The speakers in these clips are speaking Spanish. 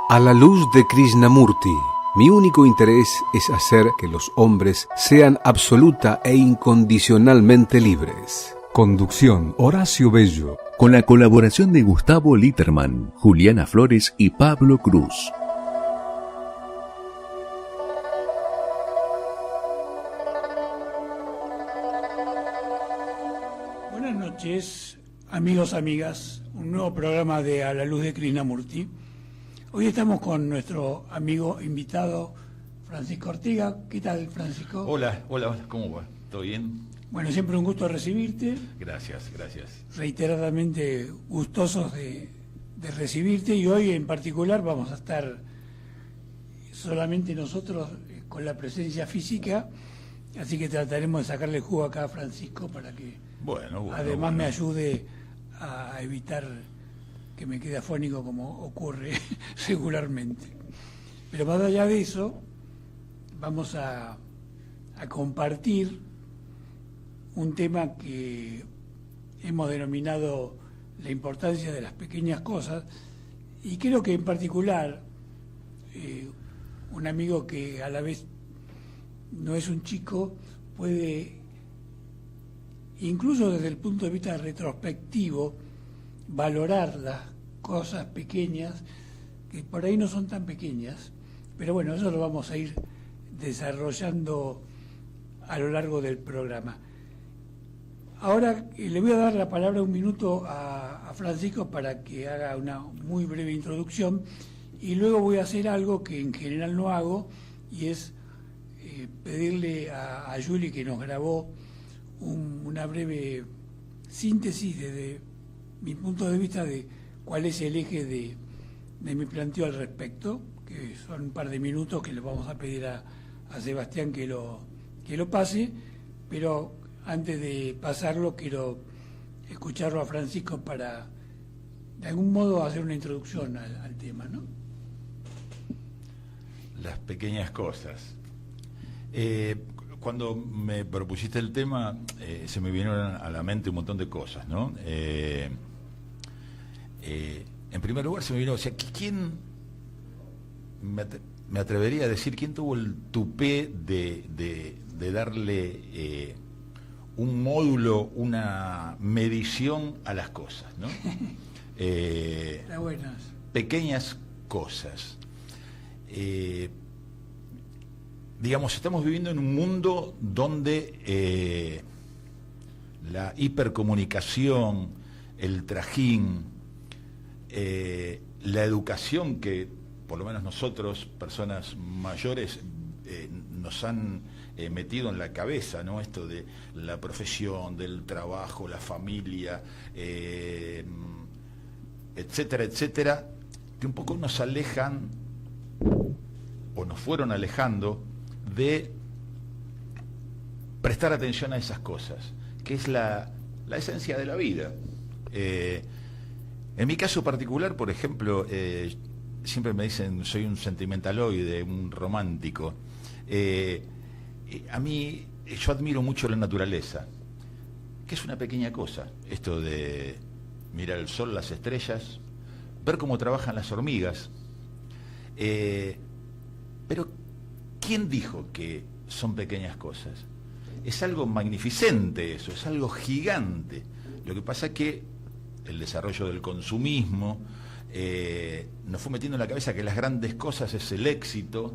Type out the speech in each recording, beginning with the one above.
A la luz de Krishnamurti, mi único interés es hacer que los hombres sean absoluta e incondicionalmente libres. Conducción: Horacio Bello. Con la colaboración de Gustavo Litterman, Juliana Flores y Pablo Cruz. Buenas noches, amigos, amigas. Un nuevo programa de A la luz de Krishnamurti. Hoy estamos con nuestro amigo invitado, Francisco Ortega. ¿Qué tal, Francisco? Hola, ¿cómo va? ¿Todo bien? Bueno, siempre un gusto recibirte. Gracias. Reiteradamente gustosos de recibirte, y hoy en particular vamos a estar solamente nosotros con la presencia física, así que trataremos de sacarle jugo acá a Francisco para que además me ayude a evitar que me quede afónico como ocurre regularmente. Pero más allá de eso, vamos a compartir un tema que hemos denominado la importancia de las pequeñas cosas, y creo que en particular un amigo que a la vez no es un chico puede, incluso desde el punto de vista retrospectivo, valorar las cosas pequeñas, que por ahí no son tan pequeñas, pero bueno, eso lo vamos a ir desarrollando a lo largo del programa. Ahora le voy a dar la palabra un minuto a Francisco para que haga una muy breve introducción, y luego voy a hacer algo que en general no hago, y es pedirle a Juli, que nos grabó una breve síntesis desde mi punto de vista de cuál es el eje de mi planteo al respecto, que son un par de minutos que le vamos a pedir a Sebastián que lo pase, pero antes de pasarlo quiero escucharlo a Francisco para de algún modo hacer una introducción al tema, ¿no? Las pequeñas cosas. Cuando me propusiste el tema, se me vinieron a la mente un montón de cosas, ¿no? En primer lugar se me vino, o sea, ¿quién me atrevería a decir quién tuvo el tupé de darle un módulo, una medición a las cosas, ¿no? Pequeñas cosas. Digamos, estamos viviendo en un mundo donde la hipercomunicación, el trajín, la educación que por lo menos nosotros, personas mayores, nos han metido en la cabeza, ¿no? Esto de la profesión, del trabajo, la familia, etcétera, etcétera, que un poco nos alejan o nos fueron alejando de prestar atención a esas cosas, que es la esencia de la vida. En mi caso particular, por ejemplo, siempre me dicen soy un sentimentaloide, un romántico. A mí, yo admiro mucho la naturaleza, que es una pequeña cosa, esto de mirar el sol, las estrellas, ver cómo trabajan las hormigas. Pero, ¿quién dijo que son pequeñas cosas? Es algo magnificente eso, es algo gigante. Lo que pasa es que el desarrollo del consumismo nos fue metiendo en la cabeza que las grandes cosas es el éxito,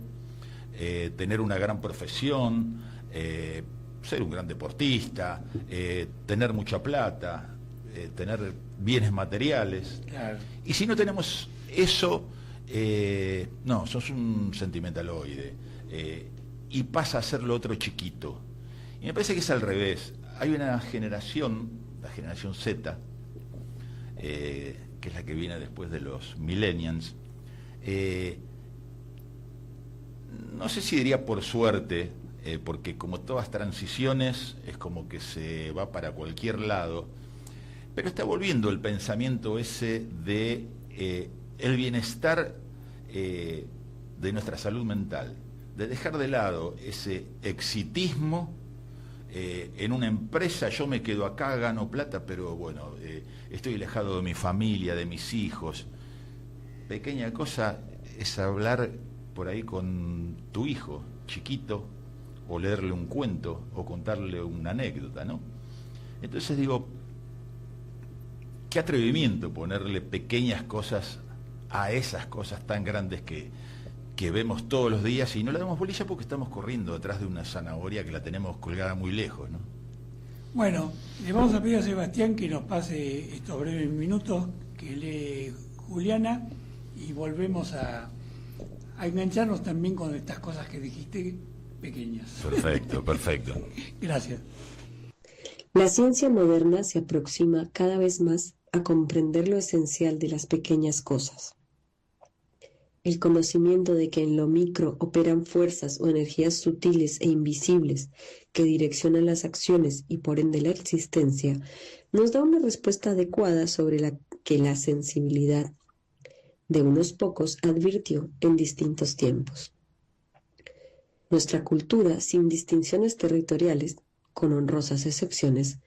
tener una gran profesión, ser un gran deportista, tener mucha plata, tener bienes materiales. Claro. Y si no tenemos eso, no, sos un sentimentaloide, y pasa a ser lo otro chiquito. Y me parece que es al revés. Hay una generación, la generación Z, que es la que viene después de los millennials, no sé si diría por suerte, porque como todas transiciones es como que se va para cualquier lado, pero está volviendo el pensamiento ese de el bienestar de nuestra salud mental, de dejar de lado ese exitismo. En una empresa yo me quedo acá, gano plata, pero bueno, estoy alejado de mi familia, de mis hijos. Pequeña cosa, es hablar por ahí con tu hijo chiquito, o leerle un cuento, o contarle una anécdota, ¿no? Entonces digo, qué atrevimiento ponerle pequeñas cosas a esas cosas tan grandes que vemos todos los días y no le damos bolilla porque estamos corriendo detrás de una zanahoria que la tenemos colgada muy lejos, ¿no? Bueno, le vamos a pedir a Sebastián que nos pase estos breves minutos que lee Juliana y volvemos a engancharnos también con estas cosas que dijiste pequeñas. Perfecto, perfecto. Gracias. La ciencia moderna se aproxima cada vez más a comprender lo esencial de las pequeñas cosas. El conocimiento de que en lo micro operan fuerzas o energías sutiles e invisibles que direccionan las acciones y por ende la existencia, nos da una respuesta adecuada sobre la que la sensibilidad de unos pocos advirtió en distintos tiempos. Nuestra cultura, sin distinciones territoriales, con honrosas excepciones,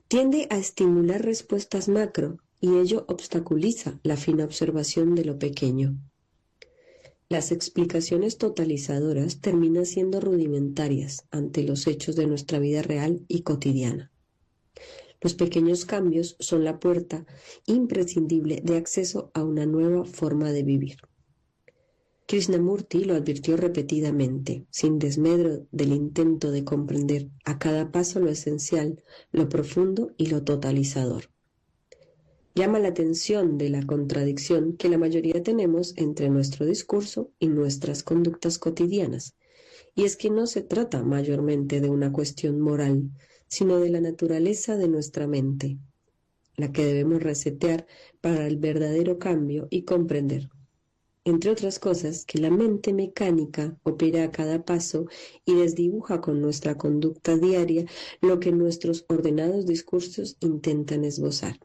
tiende a estimular respuestas macro y ello obstaculiza la fina observación de lo pequeño. Las explicaciones totalizadoras terminan siendo rudimentarias ante los hechos de nuestra vida real y cotidiana. Los pequeños cambios son la puerta imprescindible de acceso a una nueva forma de vivir. Krishnamurti lo advirtió repetidamente, sin desmedro del intento de comprender a cada paso lo esencial, lo profundo y lo totalizador. Llama la atención de la contradicción que la mayoría tenemos entre nuestro discurso y nuestras conductas cotidianas, y es que no se trata mayormente de una cuestión moral, sino de la naturaleza de nuestra mente, la que debemos resetear para el verdadero cambio y comprender, entre otras cosas, que la mente mecánica opera a cada paso y desdibuja con nuestra conducta diaria lo que nuestros ordenados discursos intentan esbozar.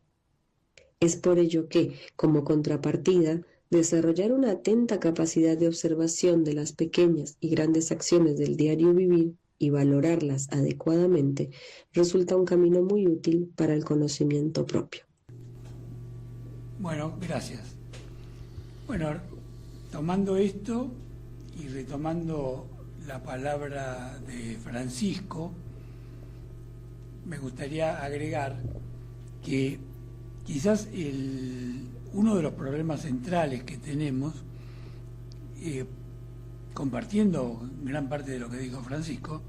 Es por ello que, como contrapartida, desarrollar una atenta capacidad de observación de las pequeñas y grandes acciones del diario vivir y valorarlas adecuadamente resulta un camino muy útil para el conocimiento propio. Bueno, gracias. Bueno, tomando esto y retomando la palabra de Francisco, me gustaría agregar que quizás uno de los problemas centrales que tenemos, compartiendo gran parte de lo que dijo Francisco,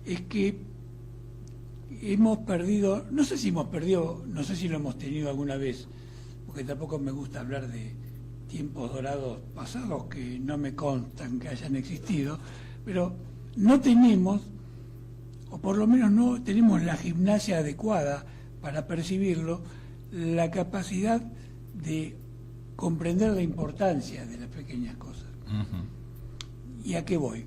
es que hemos perdido, no sé si lo hemos tenido alguna vez, porque tampoco me gusta hablar de tiempos dorados pasados que no me constan que hayan existido, pero no tenemos, o por lo menos no tenemos la gimnasia adecuada para percibirlo, la capacidad de comprender la importancia de las pequeñas cosas. ¿Y a qué voy?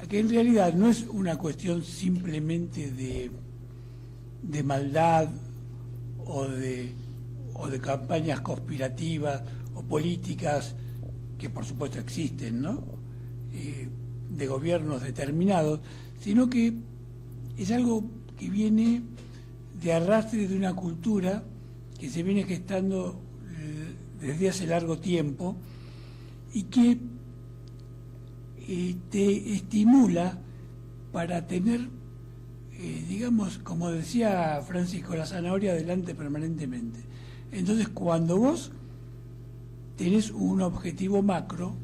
A que en realidad no es una cuestión simplemente de maldad o de campañas conspirativas o políticas que por supuesto existen, ¿no? De gobiernos determinados, sino que es algo que viene de arrastre de una cultura que se viene gestando desde hace largo tiempo y que te estimula para tener, digamos, como decía Francisco, la zanahoria delante permanentemente. Entonces, cuando vos tenés un objetivo macro,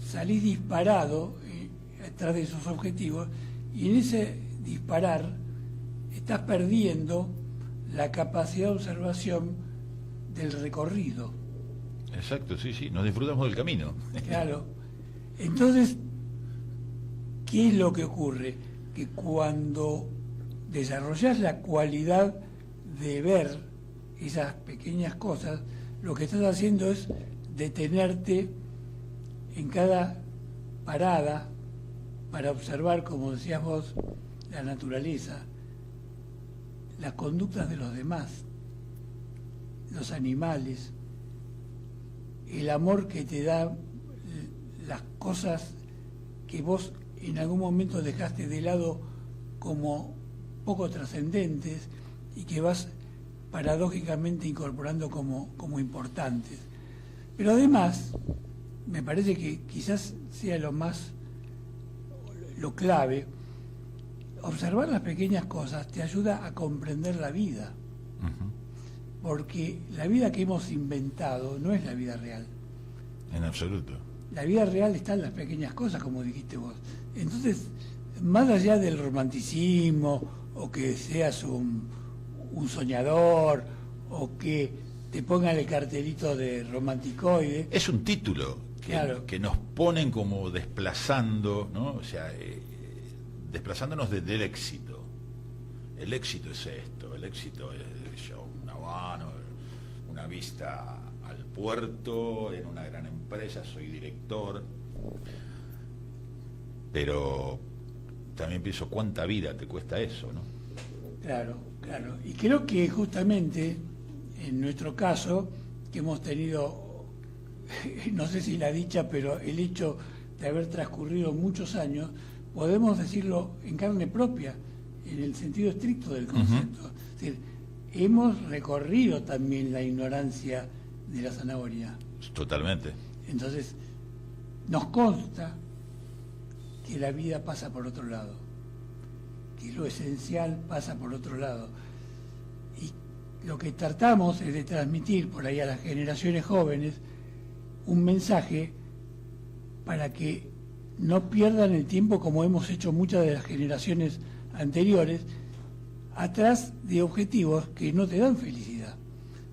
salís disparado atrás de esos objetivos y en ese disparar estás perdiendo la capacidad de observación del recorrido. Exacto, sí, nos disfrutamos del camino. Claro. Entonces, ¿qué es lo que ocurre? Que cuando desarrollas la cualidad de ver esas pequeñas cosas, lo que estás haciendo es detenerte en cada parada para observar, como decías vos, la naturaleza, las conductas de los demás, los animales, el amor que te da las cosas que vos en algún momento dejaste de lado como poco trascendentes y que vas paradójicamente incorporando como importantes. Pero además, me parece que quizás sea lo clave. Observar las pequeñas cosas te ayuda a comprender la vida, porque la vida que hemos inventado no es la vida real. En absoluto. La vida real está en las pequeñas cosas, como dijiste vos. Entonces, más allá del romanticismo, o que seas un soñador, o que te pongan el cartelito de romanticoide. Es un título que nos ponen como desplazando, ¿no? O sea, desplazándonos del éxito. El éxito es esto, el éxito es un habano, una vista al puerto, en una gran empresa, soy director. Pero también pienso cuánta vida te cuesta eso, ¿no? Claro. Y creo que justamente en nuestro caso, que hemos tenido, no sé si la dicha, pero el hecho de haber transcurrido muchos años, podemos decirlo en carne propia, en el sentido estricto del concepto. Es decir, hemos recorrido también la ignorancia de la zanahoria. Totalmente. Entonces, nos consta que la vida pasa por otro lado, que lo esencial pasa por otro lado. Y lo que tratamos es de transmitir por ahí a las generaciones jóvenes un mensaje para que no pierdan el tiempo como hemos hecho muchas de las generaciones anteriores, atrás de objetivos que no te dan felicidad,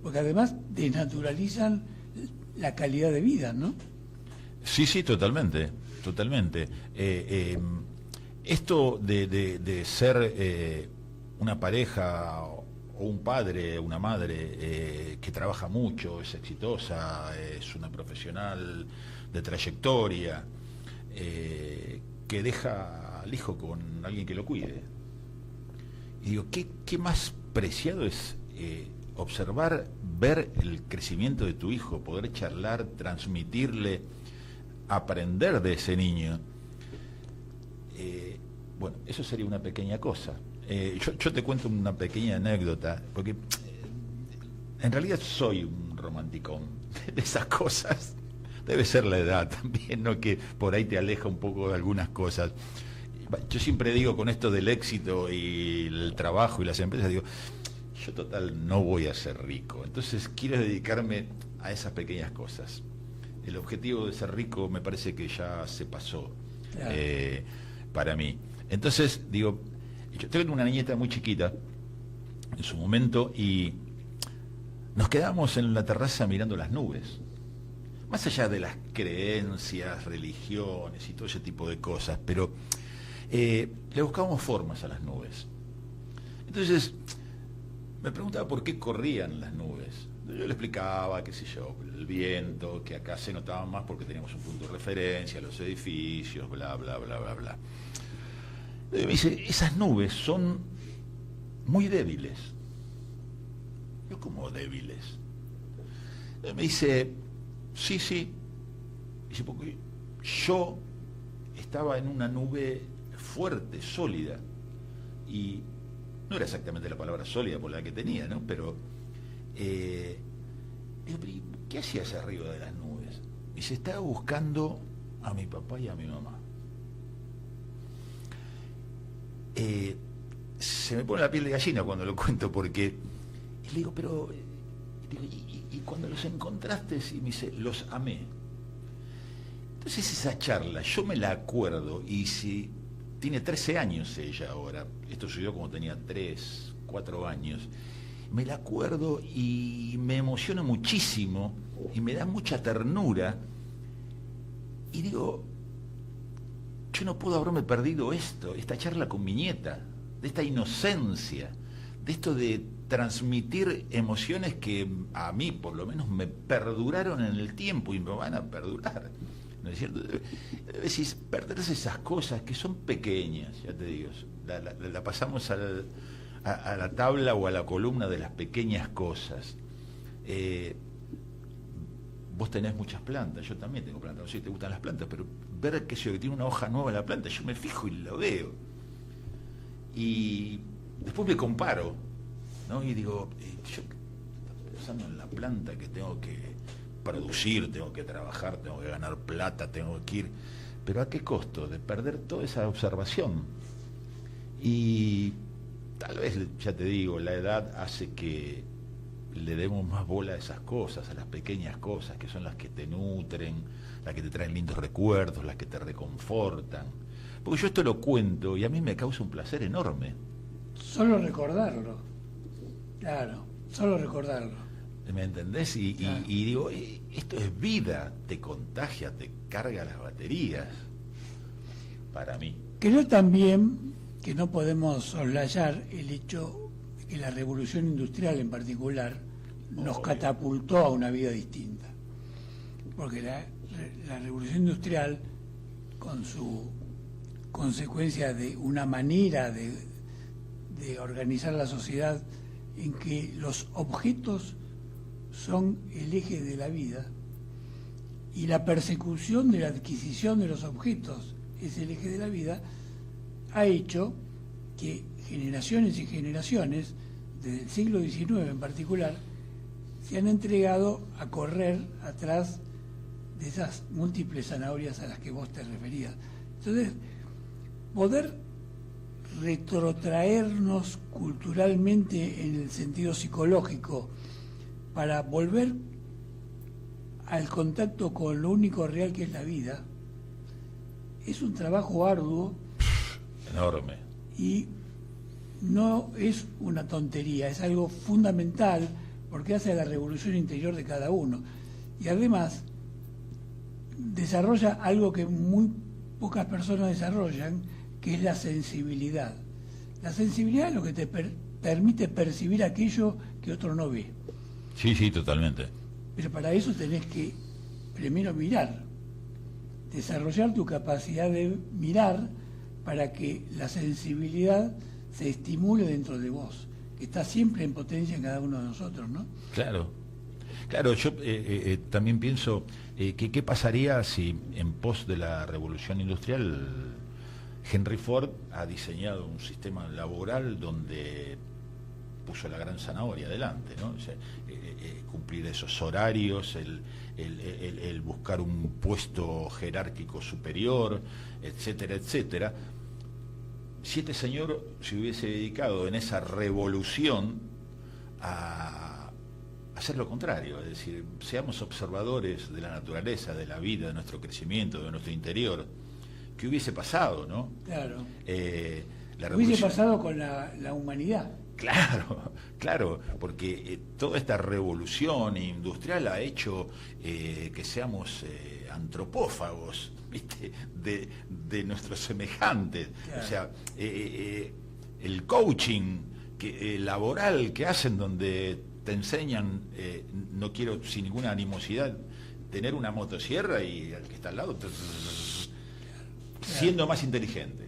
porque además desnaturalizan la calidad de vida, ¿no? Sí, totalmente. Esto de ser una pareja o un padre, una madre que trabaja mucho, es exitosa, es una profesional de trayectoria, que deja al hijo con alguien que lo cuide. Y digo, ¿qué más preciado es observar, ver el crecimiento de tu hijo, poder charlar, transmitirle, aprender de ese niño? Bueno, eso sería una pequeña cosa. Yo te cuento una pequeña anécdota, porque en realidad soy un romanticón de esas cosas. Debe ser la edad también, ¿no? Que por ahí te aleja un poco de algunas cosas. Yo siempre digo, con esto del éxito y el trabajo y las empresas, digo, yo total no voy a ser rico, entonces quiero dedicarme a esas pequeñas cosas. El objetivo de ser rico me parece que ya se pasó, claro, para mí. Entonces digo, yo tengo una niñeta muy chiquita en su momento y nos quedamos en la terraza mirando las nubes. Más allá de las creencias, religiones y todo ese tipo de cosas, pero le buscábamos formas a las nubes. Entonces me preguntaba por qué corrían las nubes. Yo le explicaba, qué sé yo, el viento, que acá se notaba más porque teníamos un punto de referencia, los edificios, bla, bla, bla, bla, bla. Y me dice, esas nubes son muy débiles. Yo, ¿cómo débiles? Y me dice, sí. Dice, porque yo estaba en una nube fuerte, sólida, y no era exactamente la palabra sólida por la que tenía, ¿no? Pero digo, ¿qué hacías arriba de las nubes? Y se estaba buscando a mi papá y a mi mamá. Se me pone la piel de gallina cuando lo cuento, porque y le digo, pero y cuando los encontraste, y me dice, los amé. Entonces esa charla yo me la acuerdo, y si tiene 13 años ella ahora, esto sucedió cuando tenía 3, 4 años, me la acuerdo y me emociona muchísimo y me da mucha ternura, y digo, yo no puedo haberme perdido esta charla con mi nieta, de esta inocencia, de esto de transmitir emociones que a mí por lo menos me perduraron en el tiempo y me van a perdurar, ¿no es cierto? Decís, perderse esas cosas que son pequeñas, ya te digo, la pasamos a la tabla o a la columna de las pequeñas cosas. Vos tenés muchas plantas, yo también tengo plantas, no sé si te gustan las plantas, pero ver que tiene una hoja nueva en la planta, yo me fijo y lo veo. Y después me comparo, ¿no? Y digo, yo estoy pensando en la planta que tengo que producir, tengo que trabajar, tengo que ganar plata, tengo que ir. Pero ¿a qué costo? De perder toda esa observación. Y tal vez, ya te digo, la edad hace que le demos más bola a esas cosas, a las pequeñas cosas, que son las que te nutren, las que te traen lindos recuerdos, las que te reconfortan. Porque yo esto lo cuento y a mí me causa un placer enorme. Solo recordarlo, claro, solo recordarlo. ¿Me entendés? Y digo, esto es vida, te contagia, te carga las baterías, para mí. Creo también que no podemos soslayar el hecho de que la revolución industrial en particular nos catapultó a una vida distinta. Porque la revolución industrial, con su consecuencia de una manera de organizar la sociedad en que los objetos son el eje de la vida y la persecución de la adquisición de los objetos es el eje de la vida, ha hecho que generaciones y generaciones, desde el siglo XIX en particular, se han entregado a correr atrás de esas múltiples zanahorias a las que vos te referías. Entonces, poder retrotraernos culturalmente en el sentido psicológico para volver al contacto con lo único real que es la vida, es un trabajo arduo. Enorme. Y no es una tontería, es algo fundamental porque hace la revolución interior de cada uno. Y además desarrolla algo que muy pocas personas desarrollan, que es la sensibilidad. La sensibilidad es lo que te permite percibir aquello que otro no ve. Sí, sí, totalmente. Pero para eso tenés que primero mirar, desarrollar tu capacidad de mirar para que la sensibilidad se estimule dentro de vos, que está siempre en potencia en cada uno de nosotros, ¿no? Claro, claro, yo también pienso que qué pasaría si en pos de la revolución industrial Henry Ford ha diseñado un sistema laboral donde puso la gran zanahoria adelante, ¿no? O sea, cumplir esos horarios, el buscar un puesto jerárquico superior, etcétera, etcétera. Si este señor se hubiese dedicado en esa revolución a hacer lo contrario, es decir, seamos observadores de la naturaleza, de la vida, de nuestro crecimiento, de nuestro interior, ¿qué hubiese pasado, no? Claro. La Hubiese pasado con la humanidad. Claro, claro, porque toda esta revolución industrial ha hecho que seamos antropófagos, ¿viste? De nuestros semejantes. Claro. O sea, el coaching laboral que hacen, donde te enseñan, no quiero sin ninguna animosidad, tener una motosierra y al que está al lado, siendo más inteligente,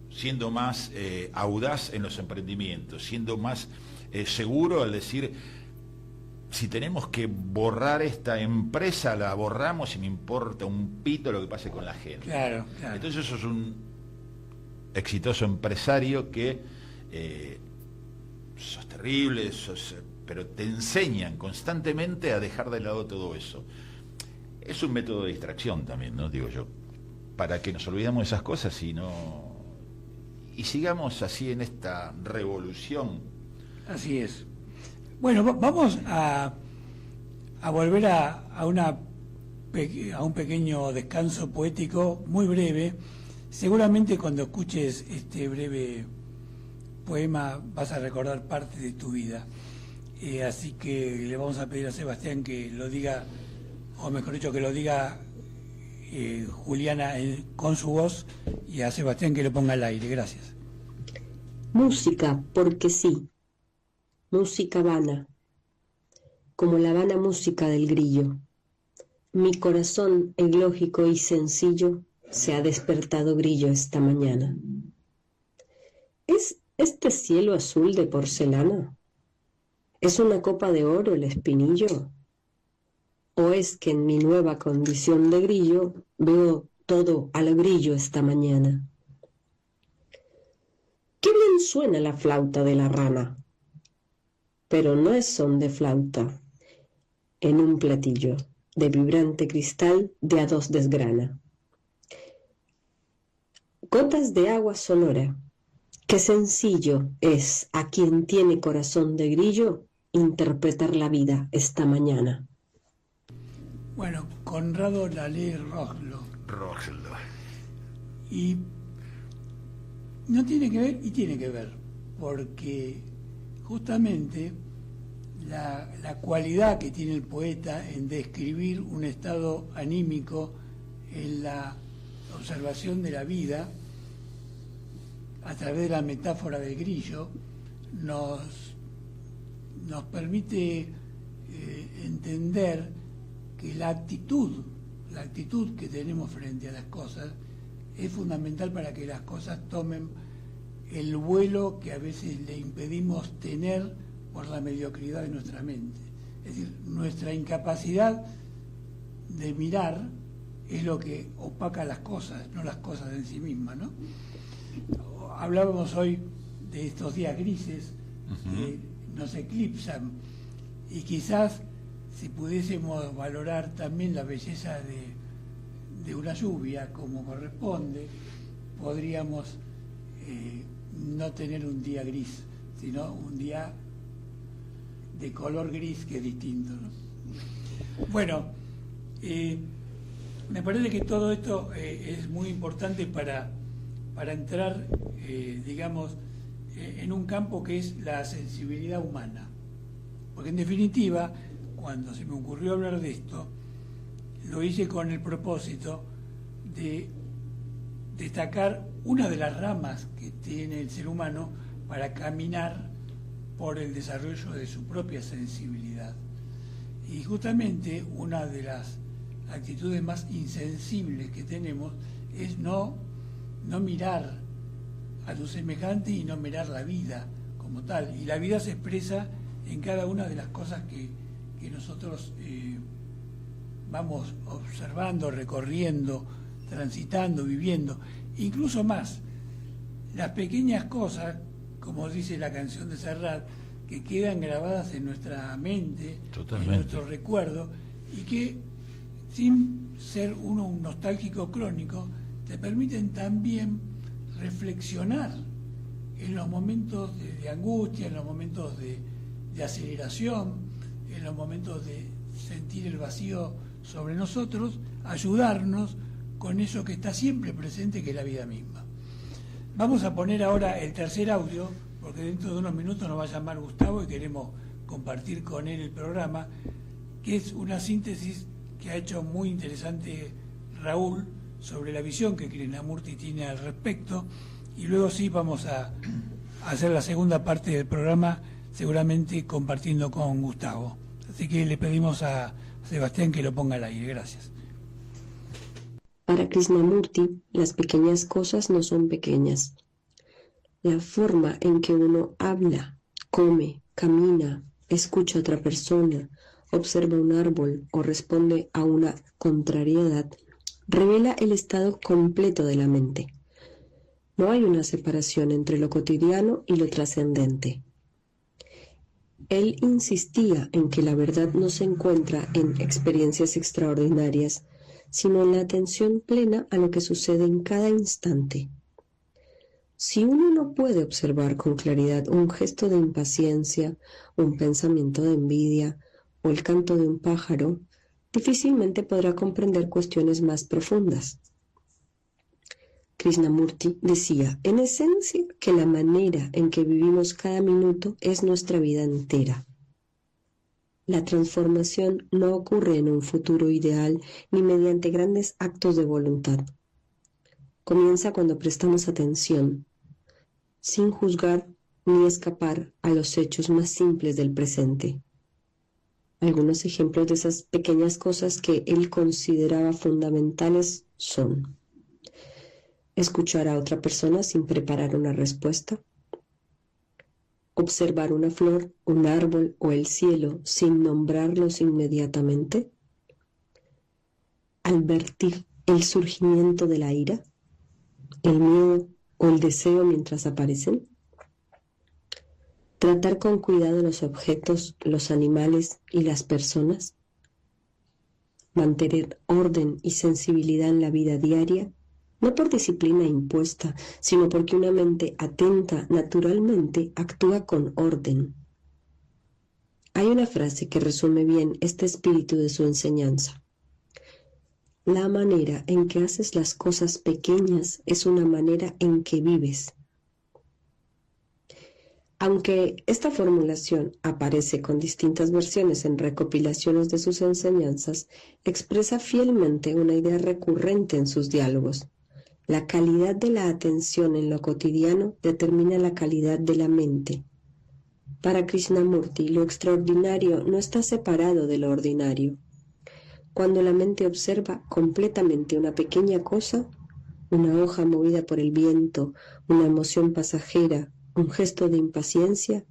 siendo más audaz en los emprendimientos, siendo más seguro al decir, si tenemos que borrar esta empresa, la borramos y me importa un pito lo que pase con la gente. Claro, claro. Entonces eso es un exitoso empresario que sos terrible, pero te enseñan constantemente a dejar de lado todo eso. Es un método de distracción también, ¿no? Digo yo, para que nos olvidemos de esas cosas y sigamos así en esta revolución. Así es. Bueno, vamos a volver a un pequeño descanso poético muy breve. Seguramente cuando escuches este breve poema vas a recordar parte de tu vida. Así que le vamos a pedir a Sebastián que lo diga, o mejor dicho, que lo diga Juliana con su voz, y a Sebastián que lo ponga al aire. Gracias. Música, porque sí. Música vana, como la vana música del grillo. Mi corazón, eglógico y sencillo, se ha despertado grillo esta mañana. ¿Es este cielo azul de porcelana? ¿Es una copa de oro el espinillo? ¿O es que en mi nueva condición de grillo veo todo al grillo esta mañana? ¡Qué bien suena la flauta de la rana! Pero no es son de flauta en un platillo, de vibrante cristal de a dos desgrana. Gotas de agua sonora. Qué sencillo es a quien tiene corazón de grillo interpretar la vida esta mañana. Bueno, Conrado Lalé Roslo. Y no tiene que ver, y tiene que ver, porque justamente la cualidad que tiene el poeta en describir un estado anímico en la observación de la vida a través de la metáfora del grillo nos permite entender que la actitud que tenemos frente a las cosas es fundamental para que las cosas tomen el vuelo que a veces le impedimos tener por la mediocridad de nuestra mente. Es decir, nuestra incapacidad de mirar es lo que opaca las cosas, no las cosas en sí mismas, ¿no? Hablábamos hoy de estos días grises que nos eclipsan, y quizás si pudiésemos valorar también la belleza de una lluvia como corresponde, podríamos no tener un día gris, sino un día de color gris que es distinto, ¿no? Bueno, me parece que todo esto es muy importante para entrar, digamos, en un campo que es la sensibilidad humana. Porque en definitiva, cuando se me ocurrió hablar de esto, lo hice con el propósito de destacar una de las ramas que tiene el ser humano para caminar por el desarrollo de su propia sensibilidad. Y justamente una de las actitudes más insensibles que tenemos es no mirar a tu semejante y no mirar la vida como tal. Y la vida se expresa en cada una de las cosas que nosotros vamos observando, recorriendo, transitando, viviendo. Incluso más, las pequeñas cosas, como dice la canción de Serrat, que quedan grabadas en nuestra mente, totalmente, en nuestro recuerdo, y que, sin ser uno un nostálgico crónico, te permiten también reflexionar en los momentos de angustia, en los momentos de aceleración, en los momentos de sentir el vacío sobre nosotros, ayudarnos con eso que está siempre presente, que es la vida misma. Vamos a poner ahora el tercer audio, porque dentro de unos minutos nos va a llamar Gustavo y queremos compartir con él el programa, que es una síntesis que ha hecho muy interesante Raúl sobre la visión que Krishnamurti tiene al respecto, y luego sí vamos a hacer la segunda parte del programa, seguramente compartiendo con Gustavo. Así que le pedimos a Sebastián que lo ponga al aire. Gracias. Para Krishnamurti, las pequeñas cosas no son pequeñas. La forma en que uno habla, come, camina, escucha a otra persona, observa un árbol o responde a una contrariedad, revela el estado completo de la mente. No hay una separación entre lo cotidiano y lo trascendente. Él insistía en que la verdad no se encuentra en experiencias extraordinarias, sino en la atención plena a lo que sucede en cada instante. Si uno no puede observar con claridad un gesto de impaciencia, un pensamiento de envidia o el canto de un pájaro, difícilmente podrá comprender cuestiones más profundas. Krishnamurti decía, en esencia, que la manera en que vivimos cada minuto es nuestra vida entera. La transformación no ocurre en un futuro ideal ni mediante grandes actos de voluntad. Comienza cuando prestamos atención, sin juzgar ni escapar a los hechos más simples del presente. Algunos ejemplos de esas pequeñas cosas que él consideraba fundamentales son: escuchar a otra persona sin preparar una respuesta, observar una flor, un árbol o el cielo sin nombrarlos inmediatamente, advertir el surgimiento de la ira, el miedo o el deseo mientras aparecen, tratar con cuidado los objetos, los animales y las personas, mantener orden y sensibilidad en la vida diaria, no por disciplina impuesta, sino porque una mente atenta naturalmente actúa con orden. Hay una frase que resume bien este espíritu de su enseñanza. La manera en que haces las cosas pequeñas es una manera en que vives. Aunque esta formulación aparece con distintas versiones en recopilaciones de sus enseñanzas, expresa fielmente una idea recurrente en sus diálogos. La calidad de la atención en lo cotidiano determina la calidad de la mente. Para Krishnamurti, lo extraordinario no está separado de lo ordinario. Cuando la mente observa completamente una pequeña cosa, una hoja movida por el viento, una emoción pasajera, un gesto de impaciencia,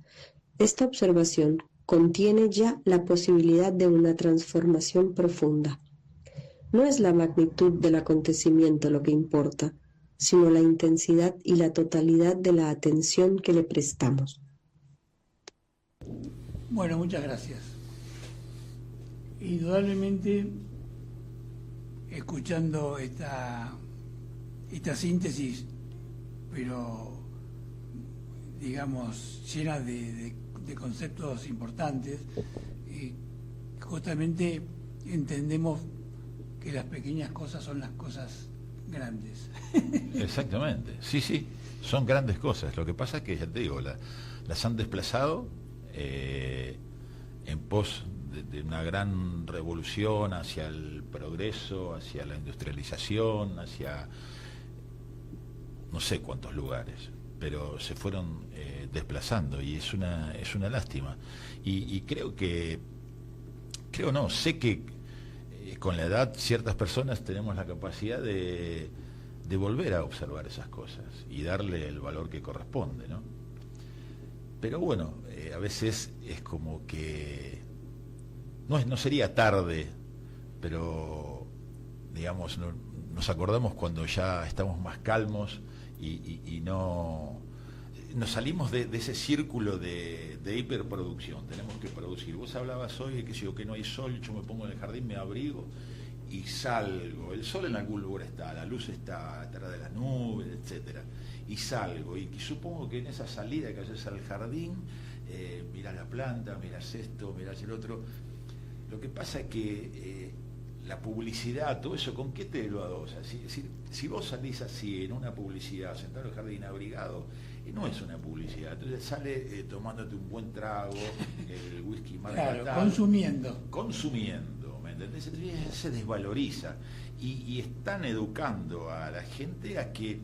esta observación contiene ya la posibilidad de una transformación profunda. No es la magnitud del acontecimiento lo que importa, sino la intensidad y la totalidad de la atención que le prestamos. Bueno, muchas gracias. Indudablemente, escuchando esta síntesis, pero digamos llena de conceptos importantes, justamente entendemos que las pequeñas cosas son las cosas grandes. Exactamente, sí, son grandes cosas. Lo que pasa es que, ya te digo, las han desplazado en pos de una gran revolución hacia el progreso, hacia la industrialización, hacia no sé cuántos lugares, pero se fueron desplazando, y es una lástima. Y sé que con la edad ciertas personas tenemos la capacidad de volver a observar esas cosas y darle el valor que corresponde, ¿no? Pero bueno, a veces es como que no sería tarde, pero digamos nos acordamos cuando ya estamos más calmos y no nos salimos de ese círculo de hiperproducción. Tenemos que producir. Vos hablabas hoy de que no hay sol, yo me pongo en el jardín, me abrigo y salgo. El sol en algún lugar está, la luz está atrás de las nubes, etcétera, y salgo, y supongo que en esa salida que haces al jardín, mirás la planta, mirás esto, mirás el otro. Lo que pasa es que la publicidad, todo eso, ¿con qué te lo adosa? Si vos salís así en una publicidad, sentado en el jardín abrigado, no es una publicidad. Entonces sale tomándote un buen trago, el whisky marca, claro, consumiendo, ¿me entendés? Entonces se desvaloriza y están educando a la gente a que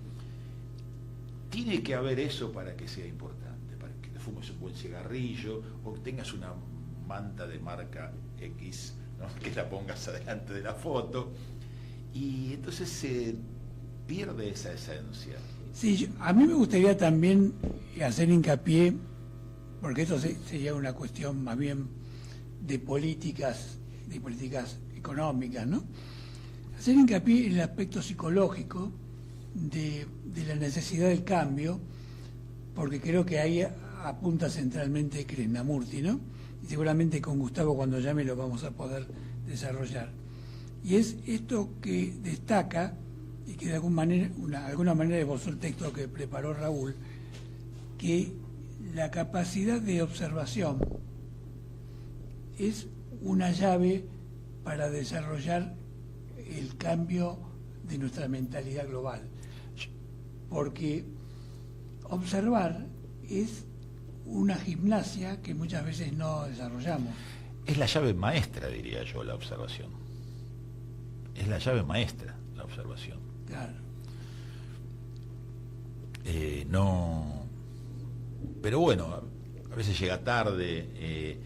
tiene que haber eso para que sea importante, para que te fumes un buen cigarrillo o tengas una manta de marca X, ¿no? Que la pongas adelante de la foto, y entonces se pierde esa esencia. Sí, a mí me gustaría también hacer hincapié, porque esto sería una cuestión más bien de políticas económicas, ¿no? Hacer hincapié en el aspecto psicológico de la necesidad del cambio, porque creo que ahí apunta centralmente Krishnamurti, ¿no? Y seguramente con Gustavo, cuando llame, lo vamos a poder desarrollar. Y es esto que destaca, y que de alguna manera esbozó el texto que preparó Raúl, que la capacidad de observación es una llave para desarrollar el cambio de nuestra mentalidad global. Porque observar es una gimnasia que muchas veces no desarrollamos. Es la llave maestra, diría yo, la observación. Es la llave maestra, la observación. Claro. Pero bueno, a veces llega tarde.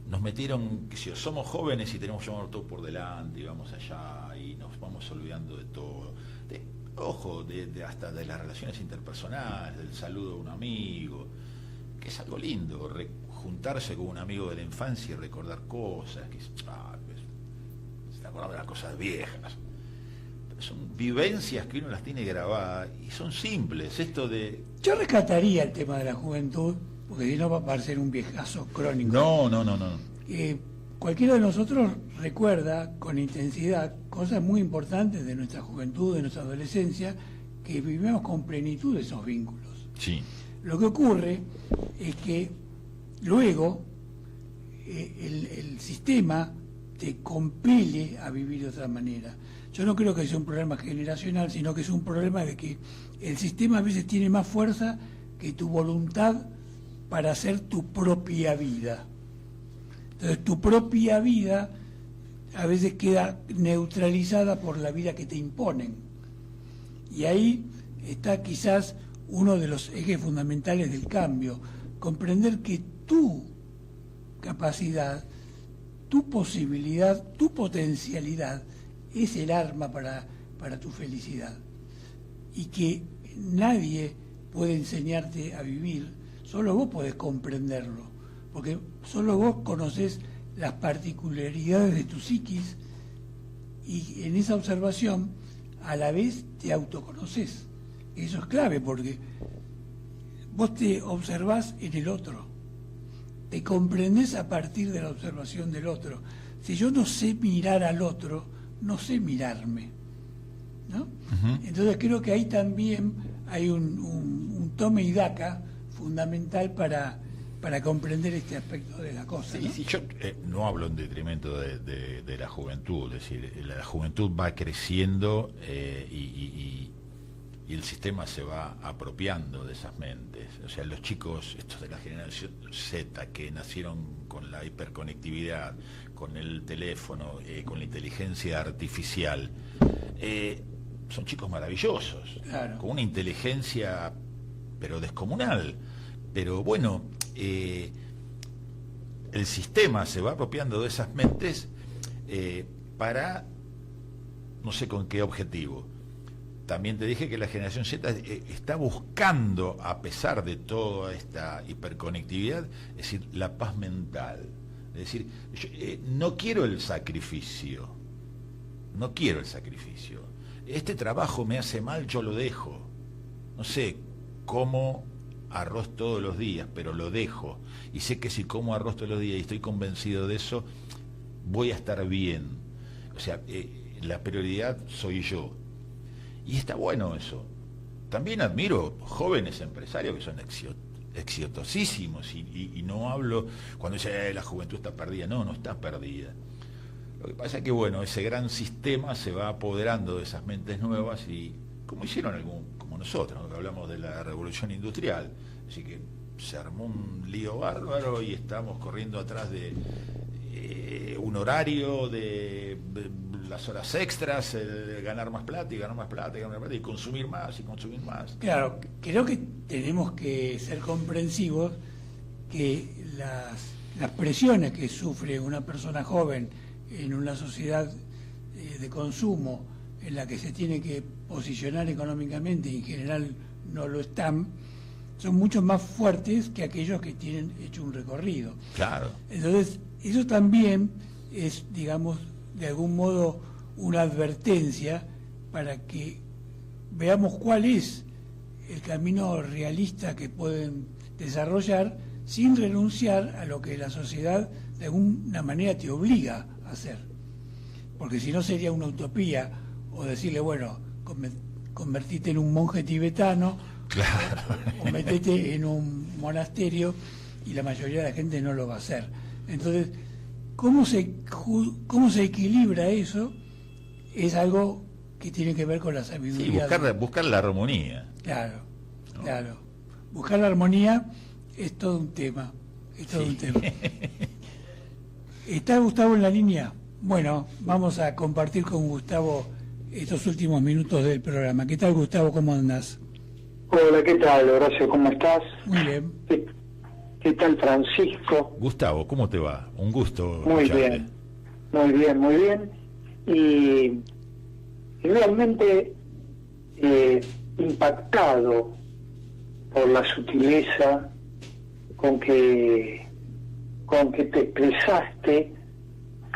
Nos metieron, que si somos jóvenes y tenemos que llevarnos todo por delante, y vamos allá y nos vamos olvidando de todo. Hasta de las relaciones interpersonales, del saludo a un amigo, que es algo lindo, juntarse con un amigo de la infancia y recordar cosas, se acuerdan de las cosas viejas. Pero son vivencias que uno las tiene grabadas y son simples. Yo rescataría el tema de la juventud, porque si no va a ser un viejazo crónico. No. cualquiera de nosotros recuerda con intensidad cosas muy importantes de nuestra juventud, de nuestra adolescencia, que vivimos con plenitud esos vínculos. Sí. Lo que ocurre es que luego el sistema te compele a vivir de otra manera. Yo no creo que sea un problema generacional, sino que es un problema de que el sistema a veces tiene más fuerza que tu voluntad para hacer tu propia vida. Entonces tu propia vida a veces queda neutralizada por la vida que te imponen. Y ahí está quizás uno de los ejes fundamentales del cambio, comprender que tu capacidad, tu posibilidad, tu potencialidad es el arma para tu felicidad, y que nadie puede enseñarte a vivir, solo vos podés comprenderlo, porque solo vos conocés las particularidades de tu psiquis, y en esa observación a la vez te autoconocés. Eso es clave, porque vos te observás en el otro, te comprendés a partir de la observación del otro. Si yo no sé mirar al otro, no sé mirarme, ¿no? Uh-huh. Entonces creo que ahí también hay un tome y daca fundamental para comprender este aspecto de la cosa. Sí, ¿no? sí, yo no hablo en detrimento de la juventud, es decir, la juventud va creciendo y el sistema se va apropiando de esas mentes. O sea, los chicos, estos de la generación Z, que nacieron con la hiperconectividad, con el teléfono, con la inteligencia artificial, son chicos maravillosos, claro, con una inteligencia pero descomunal. Pero bueno, el sistema se va apropiando de esas mentes para no sé con qué objetivo. También te dije que la generación Z está buscando, a pesar de toda esta hiperconectividad, es decir, la paz mental. Es decir, yo, no quiero el sacrificio, no quiero el sacrificio. Este trabajo me hace mal, yo lo dejo. No sé cómo arroz todos los días, pero lo dejo. Y sé que si como arroz todos los días y estoy convencido de eso, voy a estar bien. O sea, la prioridad soy yo. Y está bueno eso. También admiro jóvenes empresarios que son exitosísimos y no hablo cuando dice la juventud está perdida. No, no está perdida. Lo que pasa es que bueno, ese gran sistema se va apoderando de esas mentes nuevas y como hicieron como nosotros, ¿no? Que hablamos de la revolución industrial. Así que se armó un lío bárbaro y estamos corriendo atrás de un horario, de las horas extras, ganar más plata y ganar más plata y ganar más plata y consumir más y consumir más. Claro, creo que tenemos que ser comprensivos que las presiones que sufre una persona joven en una sociedad de consumo en la que se tiene que posicionar económicamente y en general no lo están, son mucho más fuertes que aquellos que tienen hecho un recorrido. Claro. Entonces, eso también es, digamos, de algún modo una advertencia para que veamos cuál es el camino realista que pueden desarrollar sin renunciar a lo que la sociedad de alguna manera te obliga a hacer. Porque si no sería una utopía o decirle, bueno, convertite en un monje tibetano, claro, o metete en un monasterio, y la mayoría de la gente no lo va a hacer. Entonces, ¿cómo se equilibra eso? Es algo que tiene que ver con la sabiduría. Sí, buscar la armonía. Claro, ¿no? Claro. Buscar la armonía es todo un tema. Es todo un tema. ¿Está Gustavo en la línea? Bueno, vamos a compartir con Gustavo estos últimos minutos del programa. ¿Qué tal, Gustavo? ¿Cómo andás? Hola, ¿qué tal, Horacio? ¿Cómo estás? Muy bien. ¿Qué tal, Francisco? Gustavo, ¿cómo te va? Un gusto Muy escucharte. bien, muy bien, muy bien. Y realmente impactado por la sutileza con que te expresaste,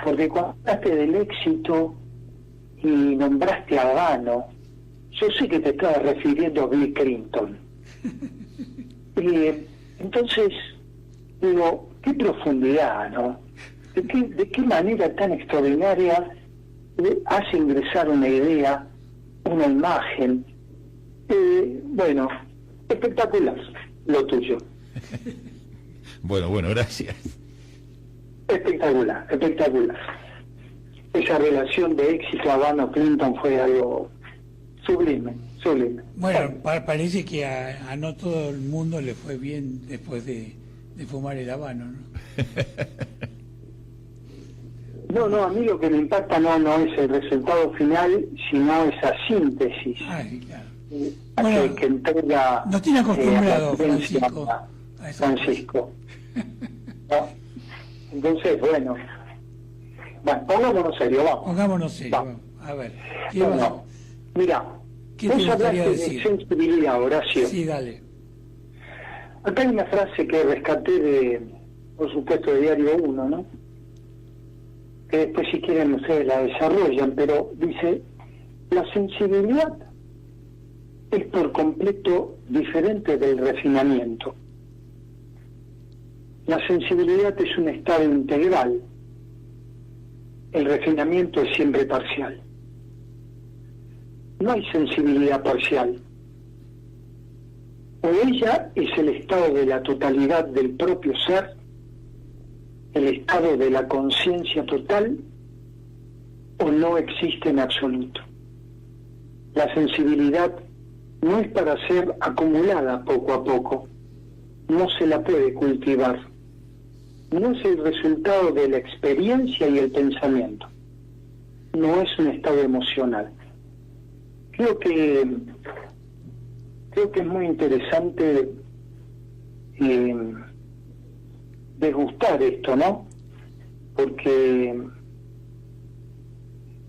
porque cuando hablaste del éxito y nombraste a Gano, yo sé que te estabas refiriendo a Bill Clinton. Y entonces digo, qué profundidad, ¿no? de qué manera tan extraordinaria hace ingresar una idea, una imagen. Bueno, espectacular lo tuyo. Bueno, gracias. Espectacular. Esa relación de éxito Habano-Clinton fue algo sublime. Bueno, parece que a no todo el mundo le fue bien después de fumar el habano, ¿no? No, a mí lo que me impacta no es el resultado final, sino esa síntesis. Sí, claro. Bueno, que entrega... Nos tiene acostumbrado, Francisco. ¿No? Entonces, bueno, pongámonos serio, vamos. Pongámonos serio, vamos. A ver, mira, ¿qué vos te gustaría hablaste decir? de sensibilidad, Horacio. Sí, dale. Acá hay una frase que rescaté por supuesto, de Diario 1, ¿no? Que después, si quieren, ustedes la desarrollan, pero dice: la sensibilidad es por completo diferente del refinamiento. La sensibilidad es un estado integral. El refinamiento es siempre parcial. No hay sensibilidad parcial. O ella es el estado de la totalidad del propio ser, el estado de la conciencia total, o no existe en absoluto. La sensibilidad no es para ser acumulada poco a poco, no se la puede cultivar, no es el resultado de la experiencia y el pensamiento, no es un estado emocional. Creo que es muy interesante degustar esto, ¿no? Porque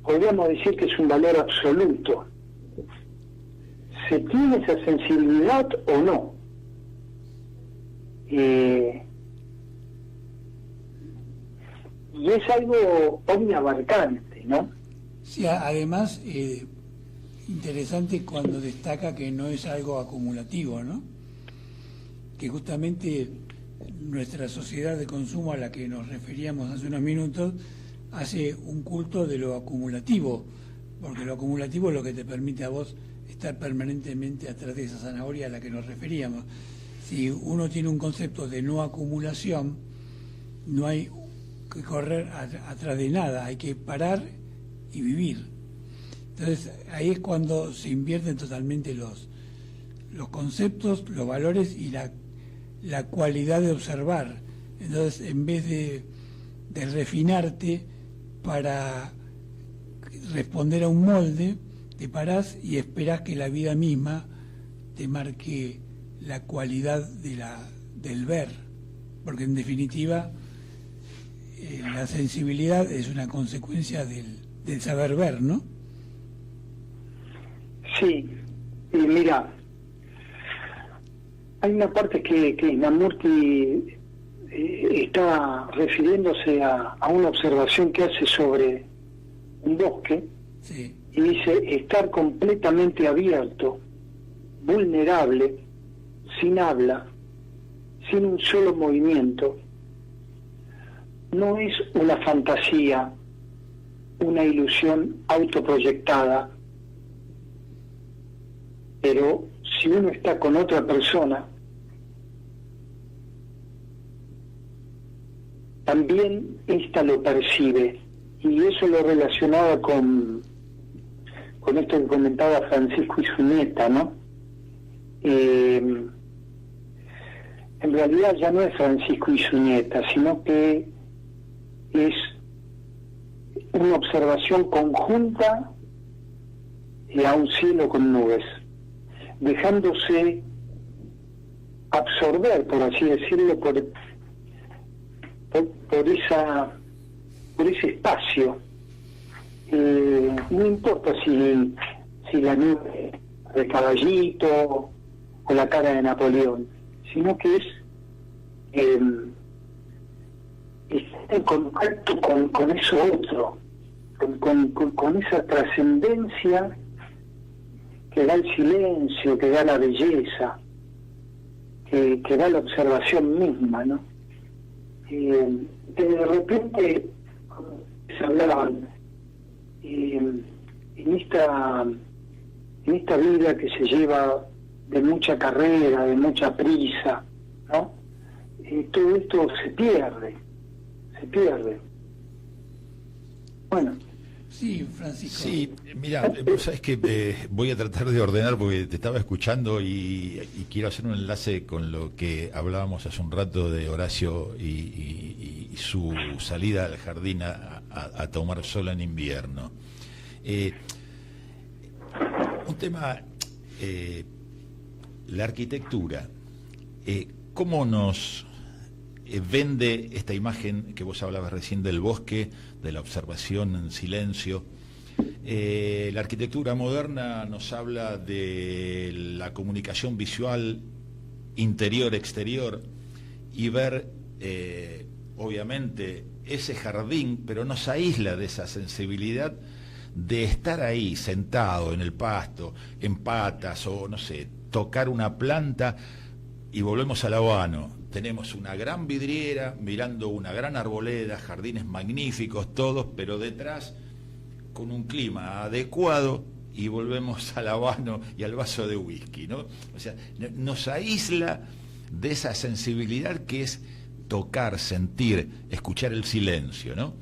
podríamos decir que es un valor absoluto. ¿Se tiene esa sensibilidad o no? Y es algo omniabarcante, ¿no? Sí, además, interesante cuando destaca que no es algo acumulativo, ¿no? Que justamente nuestra sociedad de consumo a la que nos referíamos hace unos minutos hace un culto de lo acumulativo, porque lo acumulativo es lo que te permite a vos estar permanentemente atrás de esa zanahoria a la que nos referíamos. Si uno tiene un concepto de no acumulación, no hay que correr atrás de nada, hay que parar y vivir. Entonces ahí es cuando se invierten totalmente los conceptos, los valores y la cualidad de observar. Entonces, en vez de refinarte para responder a un molde, te parás y esperás que la vida misma te marque la cualidad del ver, porque en definitiva la sensibilidad es una consecuencia del saber ver, ¿no? Sí, y mira, hay una parte que Krishnamurti está refiriéndose a una observación que hace sobre un bosque, sí. Y dice: estar completamente abierto, vulnerable, sin habla, sin un solo movimiento, no es una fantasía, una ilusión autoproyectada, pero si uno está con otra persona, también ésta lo percibe, y eso lo relacionaba con esto que comentaba Francisco y su nieta, ¿no? En realidad ya no es Francisco y su nieta, sino que es una observación conjunta a un cielo con nubes, dejándose absorber, por así decirlo, por ese espacio. No importa si la nube de Caballito o la cara de Napoleón, sino que es estar en contacto con eso otro, con esa trascendencia que da el silencio, que da la belleza, que da la observación misma, ¿no? de repente se hablaban en esta vida que se lleva de mucha carrera, de mucha prisa, ¿no? Todo esto se pierde. Bueno. Sí, Francisco. Sí, mira, sabes que voy a tratar de ordenar porque te estaba escuchando y quiero hacer un enlace con lo que hablábamos hace un rato de Horacio y su salida al jardín a tomar sol en invierno. Un tema, la arquitectura, ¿cómo nos vende esta imagen que vos hablabas recién del bosque, de la observación en silencio? La arquitectura moderna nos habla de la comunicación visual interior-exterior y ver, obviamente, ese jardín, pero nos aísla de esa sensibilidad de estar ahí sentado en el pasto, en patas o no sé, tocar una planta. Y volvemos al Habano, tenemos una gran vidriera mirando una gran arboleda, jardines magníficos todos, pero detrás con un clima adecuado, y volvemos al Habano y al vaso de whisky, ¿no? O sea, nos aísla de esa sensibilidad que es tocar, sentir, escuchar el silencio, ¿no?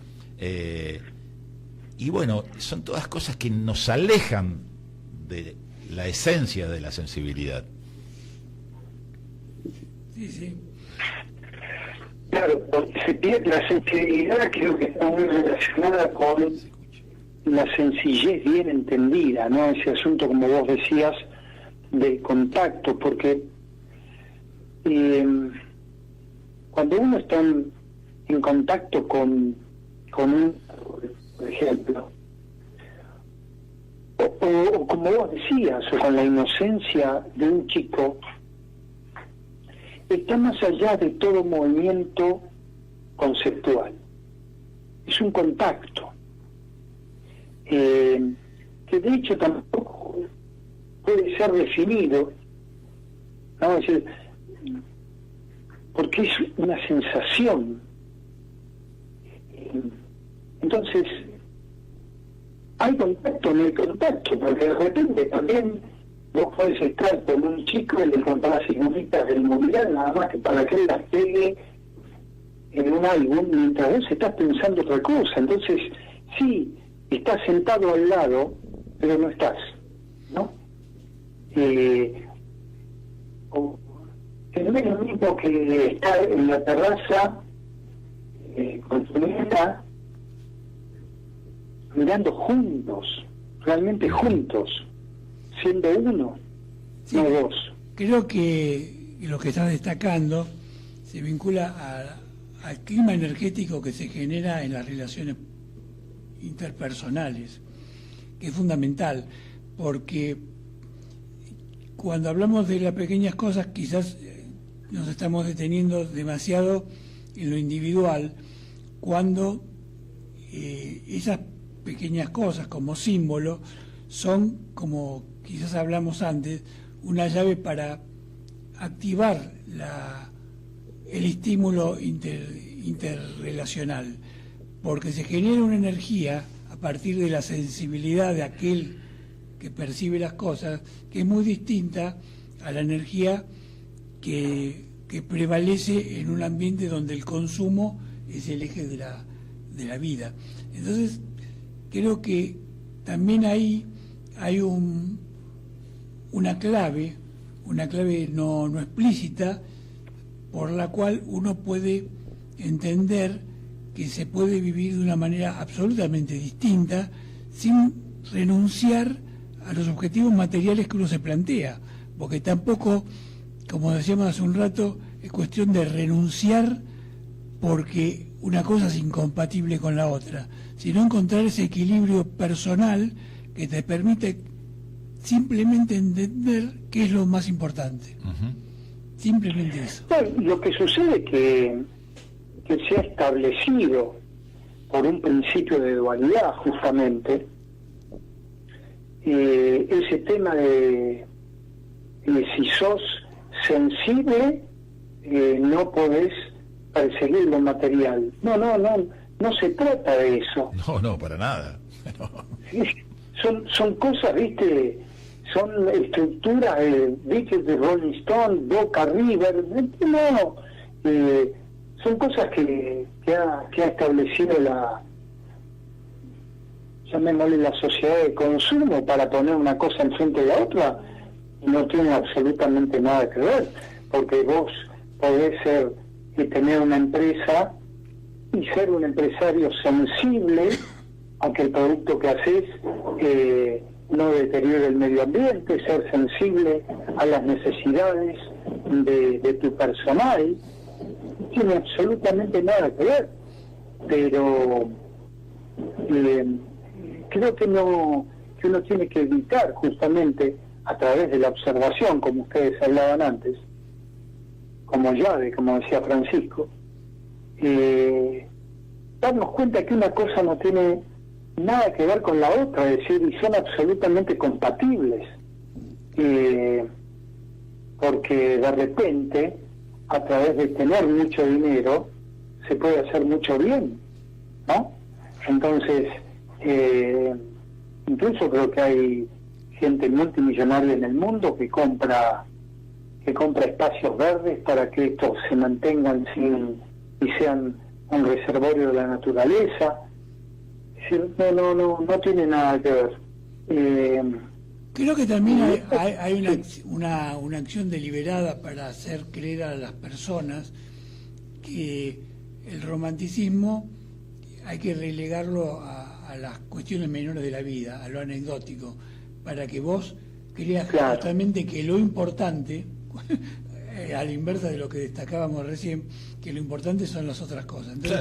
Y bueno, son todas cosas que nos alejan de la esencia de la sensibilidad. Sí, sí. Claro, porque se pierde la sensibilidad, creo que está muy relacionada con la sencillez bien entendida, ¿no? Ese asunto, como vos decías, del contacto, porque cuando uno está en contacto con un, por ejemplo, o como vos decías, o con la inocencia de un chico, está más allá de todo movimiento conceptual. Es un contacto que de hecho tampoco puede ser definido, ¿no? Es decir, porque es una sensación. Entonces, hay contacto en el contacto, porque de repente también vos podés estar con un chico y le contás las figuritas del mundial, nada más que para que él las pegue en un álbum, mientras vos estás pensando otra cosa. Entonces, sí, estás sentado al lado, pero no estás, ¿no? No es lo mismo que estar en la terraza con tu nieta, mirando juntos, realmente juntos, siendo uno, Sí, no dos. creo que lo que estás destacando se vincula al clima energético que se genera en las relaciones interpersonales, que es fundamental, porque cuando hablamos de las pequeñas cosas quizás nos estamos deteniendo demasiado en lo individual, cuando esas pequeñas cosas como símbolo son, como quizás hablamos antes, una llave para activar el estímulo interrelacional, porque se genera una energía a partir de la sensibilidad de aquel que percibe las cosas, que es muy distinta a la energía que prevalece en un ambiente donde el consumo es el eje de la vida. Entonces, creo que también ahí hay una clave no explícita, por la cual uno puede entender que se puede vivir de una manera absolutamente distinta, sin renunciar a los objetivos materiales que uno se plantea, porque tampoco, como decíamos hace un rato, es cuestión de renunciar porque una cosa es incompatible con la otra, sino encontrar ese equilibrio personal que te permite simplemente entender qué es lo más importante. Simplemente eso. Lo que sucede que se ha establecido por un principio de dualidad, justamente, ese tema de si sos sensible, no podés perseguir lo material. No se trata de eso. No, para nada. No. Son cosas, ¿viste? Son estructuras, ¿viste? De Rolling Stone, Boca River, no. Son cosas que ha establecido llamémosle la sociedad de consumo para poner una cosa enfrente de la otra, y no tiene absolutamente nada que ver, porque vos podés tener una empresa y ser un empresario sensible a que el producto que haces no deteriore el medio ambiente, ser sensible a las necesidades de tu personal. No tiene absolutamente nada que ver, pero creo que uno tiene que evitar, justamente a través de la observación, como ustedes hablaban antes, como llave, como decía Francisco, darnos cuenta que una cosa no tiene nada que ver con la otra, es decir, y son absolutamente compatibles, porque de repente, a través de tener mucho dinero, se puede hacer mucho bien, ¿no? Entonces, incluso creo que hay gente multimillonaria en el mundo que compra espacios verdes para que estos se mantengan y sean un reservorio de la naturaleza. Es decir, no tiene nada que ver. Creo que también hay una acción deliberada para hacer creer a las personas que el romanticismo hay que relegarlo a las cuestiones menores de la vida, a lo anecdótico, para que vos creas justamente que lo importante, a la inversa de lo que destacábamos recién, que lo importante son las otras cosas. Entonces,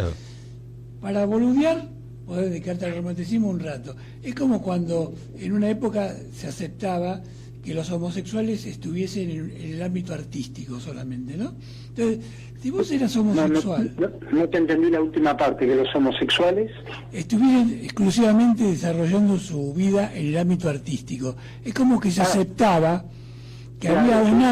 para boludear, podés dedicarte al romanticismo un rato. Es como cuando en una época se aceptaba que los homosexuales estuviesen en el ámbito artístico solamente, ¿no? Entonces, si vos eras homosexual... No te entendí la última parte, que los homosexuales... estuvieran exclusivamente desarrollando su vida en el ámbito artístico. Es como que se aceptaba que había un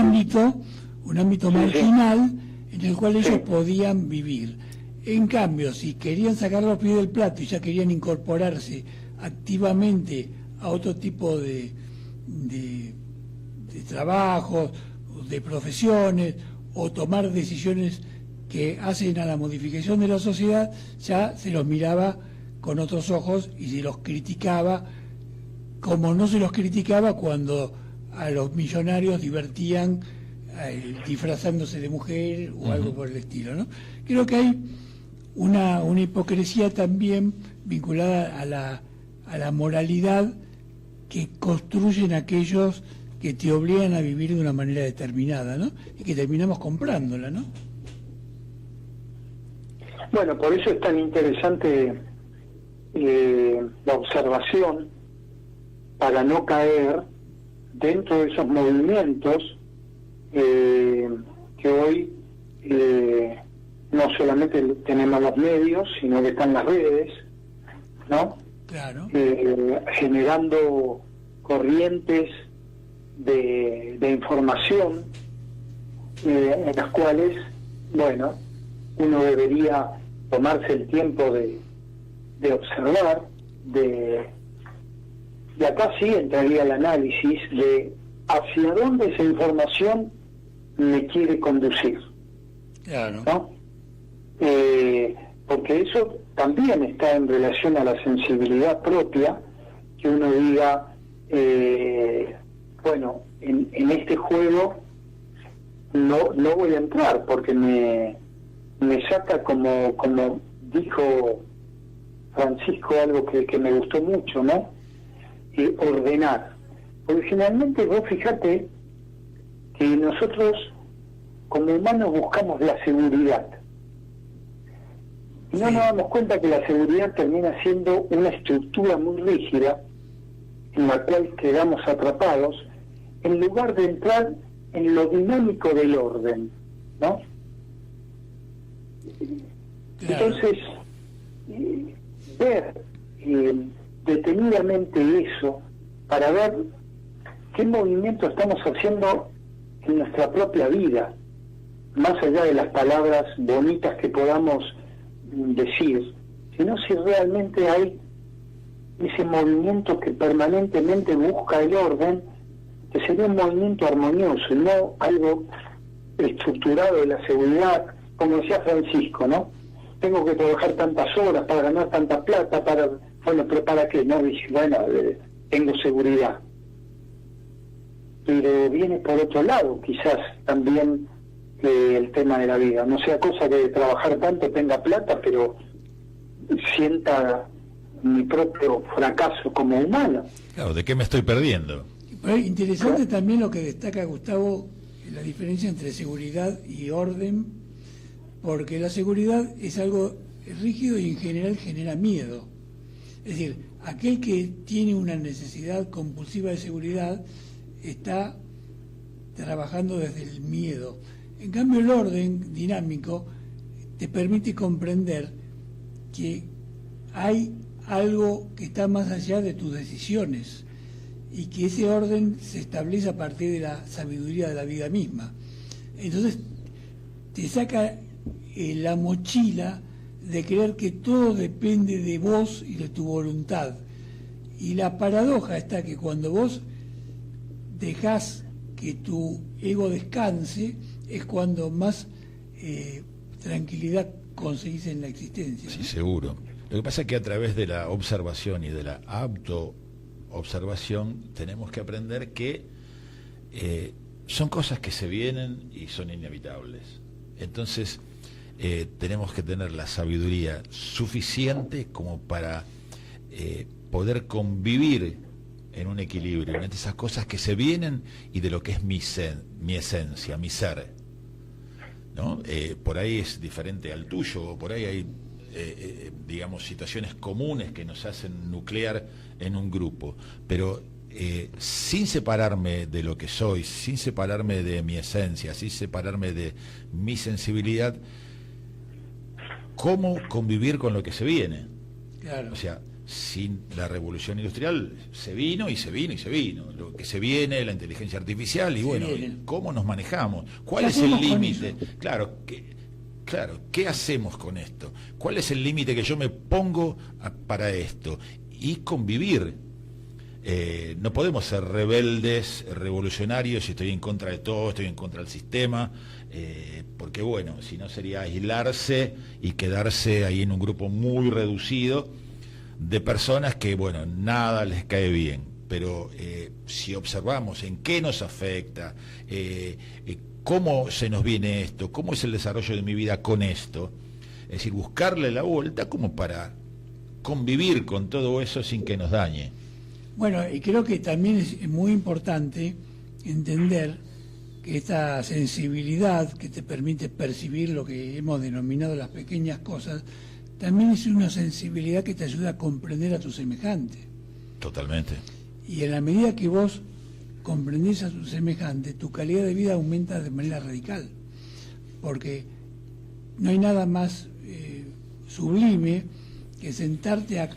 ámbito marginal en el cual ellos podían vivir. En cambio, si querían sacar los pies del plato y ya querían incorporarse activamente a otro tipo de trabajos, de profesiones, o tomar decisiones que hacen a la modificación de la sociedad, ya se los miraba con otros ojos y se los criticaba, como no se los criticaba cuando a los millonarios divertían disfrazándose de mujer o algo por el estilo, ¿no? Creo que hay una hipocresía también vinculada a la moralidad que construyen aquellos que te obligan a vivir de una manera determinada, ¿no? Y que terminamos comprándola, ¿no? Bueno, por eso es tan interesante la observación, para no caer dentro de esos movimientos que hoy no solamente tenemos los medios, sino que están las redes, ¿no? Claro. Generando corrientes de información en las cuales, bueno, uno debería tomarse el tiempo de observar, y acá sí entraría el análisis de hacia dónde esa información me quiere conducir, claro, ¿no? Porque eso también está en relación a la sensibilidad propia, que uno diga, bueno, en este juego no voy a entrar porque me saca, como dijo Francisco, algo que me gustó mucho, ¿no? Ordenar. Porque finalmente vos fíjate que nosotros como humanos buscamos la seguridad. Y no nos damos cuenta que la seguridad termina siendo una estructura muy rígida en la cual quedamos atrapados, en lugar de entrar en lo dinámico del orden, ¿no? claro. Entonces, ver detenidamente eso, para ver qué movimiento estamos haciendo en nuestra propia vida, más allá de las palabras bonitas que podamos decir, sino si realmente hay ese movimiento que permanentemente busca el orden, que sería un movimiento armonioso y no algo estructurado de la seguridad, como decía Francisco, ¿no? Tengo que trabajar tantas horas para ganar tanta plata, bueno, pero ¿para qué? No, dice, bueno, tengo seguridad. Pero viene por otro lado, quizás también el tema de la vida. No sea cosa que trabajar tanto tenga plata, pero sienta mi propio fracaso como humano. Claro, ¿de qué me estoy perdiendo? Pero es interesante también lo que destaca Gustavo, la diferencia entre seguridad y orden, porque la seguridad es algo rígido y en general genera miedo. Es decir, aquel que tiene una necesidad compulsiva de seguridad está trabajando desde el miedo. En cambio, el orden dinámico te permite comprender que hay algo que está más allá de tus decisiones y que ese orden se establece a partir de la sabiduría de la vida misma. Entonces, te saca la mochila de creer que todo depende de vos y de tu voluntad. Y la paradoja está que cuando vos dejás que tu ego descanse, es cuando más tranquilidad conseguís en la existencia, ¿no? Sí, seguro. Lo que pasa es que a través de la observación y de la autoobservación tenemos que aprender que son cosas que se vienen y son inevitables. Entonces tenemos que tener la sabiduría suficiente como para poder convivir en un equilibrio entre esas cosas que se vienen y de lo que es mi esencia, mi ser, ¿no? Por ahí es diferente al tuyo, o por ahí hay digamos, situaciones comunes que nos hacen nuclear en un grupo, pero sin separarme de lo que soy, sin separarme de mi esencia, sin separarme de mi sensibilidad, ¿cómo convivir con lo que se viene? Claro. O sea, sin la revolución industrial se vino y se vino y se vino. Lo que se viene, la inteligencia artificial, y bueno, ¿cómo nos manejamos? ¿Cuál es el límite? Claro, ¿qué hacemos con esto? ¿Cuál es el límite que yo me pongo para esto? Y convivir. No podemos ser rebeldes, revolucionarios, estoy en contra de todo, estoy en contra del sistema, porque bueno, si no sería aislarse y quedarse ahí en un grupo muy reducido de personas que, bueno, nada les cae bien. Pero si observamos en qué nos afecta, cómo se nos viene esto, cómo es el desarrollo de mi vida con esto, es decir, buscarle la vuelta como para convivir con todo eso sin que nos dañe. Bueno, y creo que también es muy importante entender que esta sensibilidad que te permite percibir lo que hemos denominado las pequeñas cosas, también es una sensibilidad que te ayuda a comprender a tu semejante. Totalmente. Y en la medida que vos comprendés a tu semejante, tu calidad de vida aumenta de manera radical, porque no hay nada más sublime que sentarte a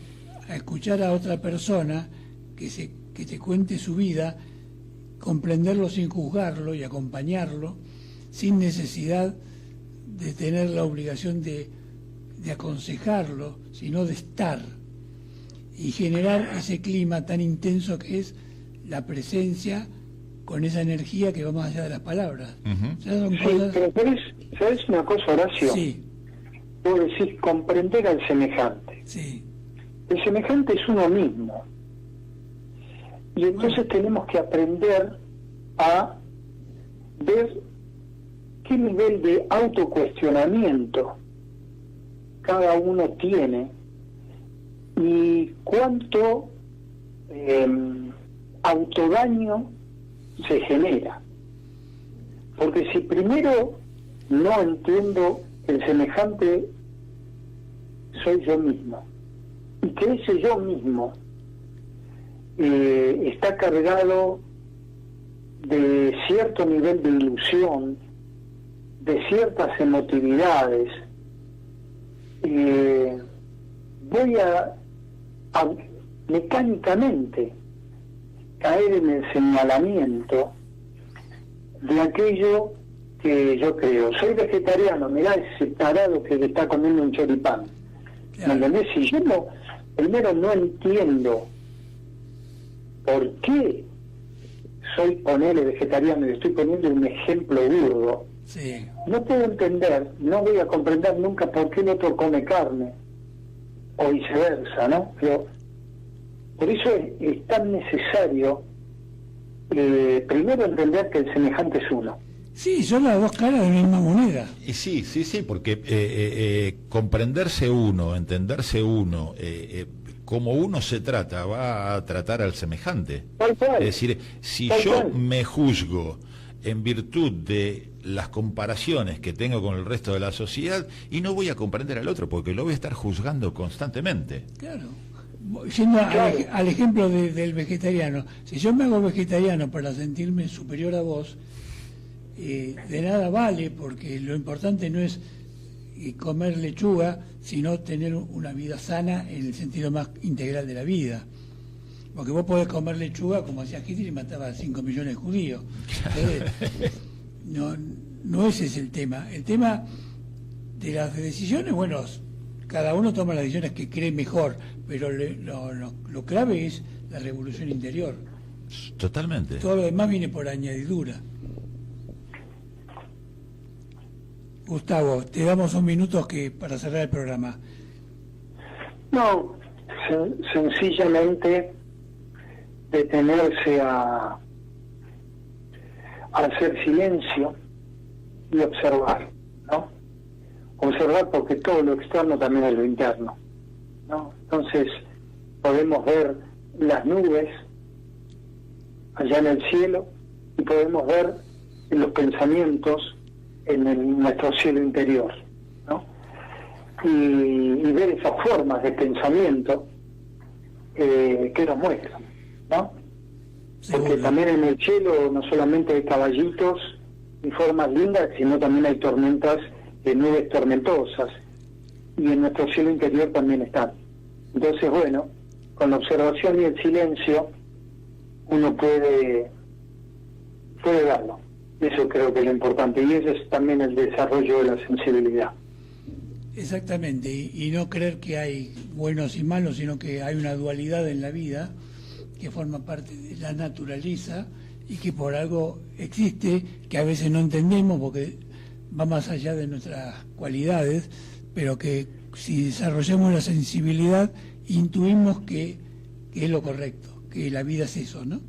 escuchar a otra persona que te cuente su vida, comprenderlo sin juzgarlo y acompañarlo, sin necesidad de tener la obligación de aconsejarlo, sino de estar y generar ese clima tan intenso que es la presencia con esa energía que va más allá de las palabras. Uh-huh. O sea, son Sí, cosas... pero ¿sabes una cosa, Horacio? Sí, Vos decís comprender al semejante. sí. El semejante es uno mismo. Y entonces tenemos que aprender a ver qué nivel de autocuestionamiento cada uno tiene y cuánto autodaño se genera. Porque si primero no entiendo que el semejante soy yo mismo, y que ese yo mismo está cargado de cierto nivel de ilusión, de ciertas emotividades, voy a mecánicamente caer en el señalamiento de aquello que yo creo. Soy vegetariano, mirá ese tarado que está comiendo un choripán. ¿Me entendés? Si yo no, primero no entiendo por qué soy, ponele, vegetariano, y estoy poniendo un ejemplo burdo. Sí. No puedo entender, no voy a comprender nunca por qué el otro come carne, o viceversa, ¿no? Pero por eso es tan necesario primero entender que el semejante es uno. Sí, son las dos caras de la misma moneda. Y sí, porque comprenderse uno, entenderse uno, como uno se trata, va a tratar al semejante. Tal cual. Es decir, si Tal yo cual. me juzgo en virtud de las comparaciones que tengo con el resto de la sociedad, y no voy a comprender al otro, porque lo voy a estar juzgando constantemente. Claro. Yendo Claro. al ejemplo del vegetariano, si yo me hago vegetariano para sentirme superior a vos, de nada vale, porque lo importante no es comer lechuga, sino tener una vida sana en el sentido más integral de la vida. Porque vos podés comer lechuga, como hacía Hitler, y mataba a 5 millones de judíos. Entonces, no ese es el tema. El tema de las decisiones, bueno, cada uno toma las decisiones que cree mejor, pero lo clave es la revolución interior. Totalmente. Todo lo demás viene por añadidura. Gustavo, te damos un minuto para cerrar el programa. No, sencillamente detenerse a hacer silencio y observar, ¿no? Observar, porque todo lo externo también es lo interno, ¿no? Entonces podemos ver las nubes allá en el cielo y podemos ver los pensamientos en nuestro cielo interior, ¿no? Y ver esas formas de pensamiento que nos muestran, ¿no? Porque Seguro. también en el cielo no solamente hay caballitos y formas lindas, sino también hay tormentas, nubes tormentosas, y en nuestro cielo interior también están. Entonces, bueno, con la observación y el silencio uno puede verlo. Eso creo que es lo importante, y ese es también el desarrollo de la sensibilidad. Exactamente, y no creer que hay buenos y malos, sino que hay una dualidad en la vida que forma parte de la naturaleza y que por algo existe, que a veces no entendemos porque va más allá de nuestras cualidades, pero que si desarrollamos la sensibilidad intuimos que es lo correcto, que la vida es eso, ¿no?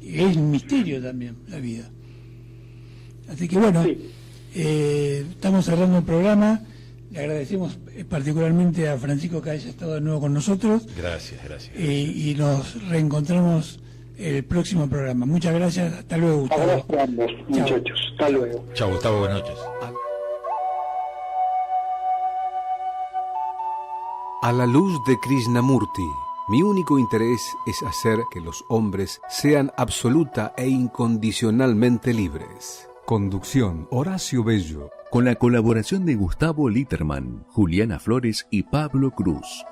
Es un misterio también la vida. Así que bueno, Sí. Estamos cerrando el programa. Le agradecemos particularmente a Francisco que haya estado de nuevo con nosotros, Gracias. y nos reencontramos el próximo programa. Muchas gracias, hasta luego, Gustavo. Abrazo a ambos, muchachos. Hasta luego. Chao, Gustavo, buenas noches. A la luz de Krishnamurti, mi único interés es hacer que los hombres sean absoluta e incondicionalmente libres. Conducción, Horacio Bello. Con la colaboración de Gustavo Litterman, Juliana Flores y Pablo Cruz.